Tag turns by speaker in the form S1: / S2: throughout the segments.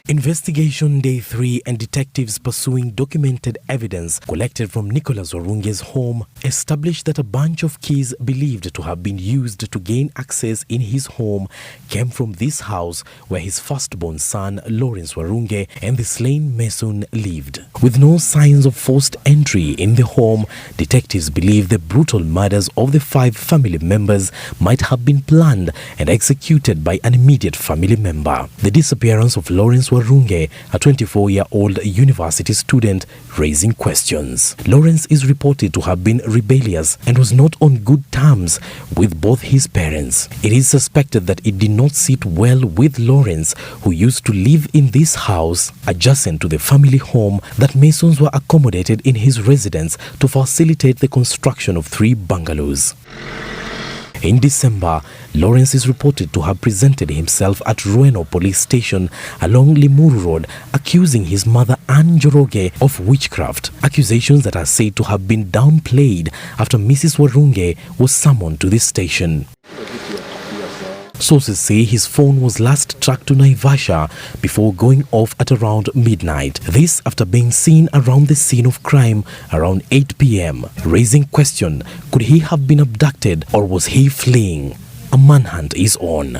S1: Investigation Day 3 and detectives pursuing documented evidence collected from Nicholas Warunge's home established that a bunch of keys believed to have been used to gain access in his home came from this house where his firstborn son Lawrence Warunge and the slain Mason lived. With no signs of forced entry in the home, detectives believe the brutal murders of the 5 family members might have been planned and executed by an immediate family member. The disappearance of Lawrence Warunge, a 24-year-old university student, raising questions. Lawrence is reported to have been rebellious and was not on good terms with both his parents. It is suspected that it did not sit well with Lawrence, who used to live in this house adjacent to the family home that Masons were accommodated in his residence to facilitate the construction of 3 bungalows. In December, Lawrence is reported to have presented himself at Rueno police station along Limuru Road, accusing his mother Anne Njoroge of witchcraft, accusations that are said to have been downplayed after Mrs. Warunge was summoned to the station. Sources say his phone was last tracked to Naivasha before going off at around midnight. This after being seen around the scene of crime around 8 p.m, raising question, could he have been abducted or was he fleeing? A manhunt is on.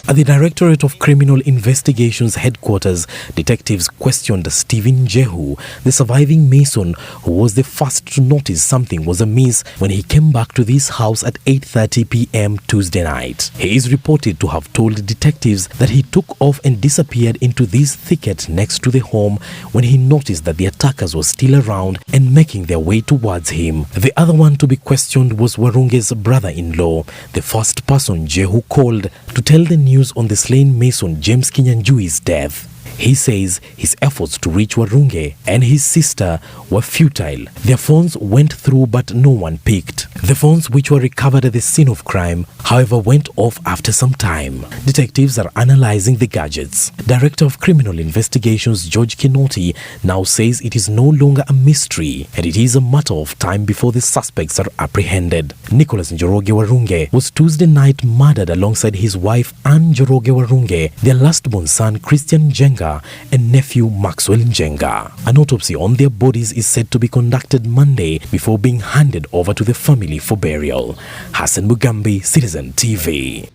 S1: At the Directorate of Criminal Investigations headquarters, detectives questioned Stephen Jehu, the surviving Mason who was the first to notice something was amiss when he came back to this house at 8:30 p.m. Tuesday night. He is reported to have told detectives that he took off and disappeared into this thicket next to the home when he noticed that the attackers were still around and making their way towards him. The other one to be questioned was Warunge's brother-in-law, the first person Jehu called to tell the news on the slain Mason James Kinyanjui's death. He says his efforts to reach Warunge and his sister were futile. Their phones went through but no one picked. The phones which were recovered at the scene of crime, however, went off after some time. Detectives are analyzing the gadgets. Director of Criminal Investigations George Kinoti now says it is no longer a mystery and it is a matter of time before the suspects are apprehended. Nicholas Njoroge Warunge was Tuesday night murdered alongside his wife Anne Njoroge Warunge, their last-born son Christian Njenga and nephew Maxwell Njenga. An autopsy on their bodies is said to be conducted Monday before being handed over to the family for burial. Hassan Mugambi, Citizen TV.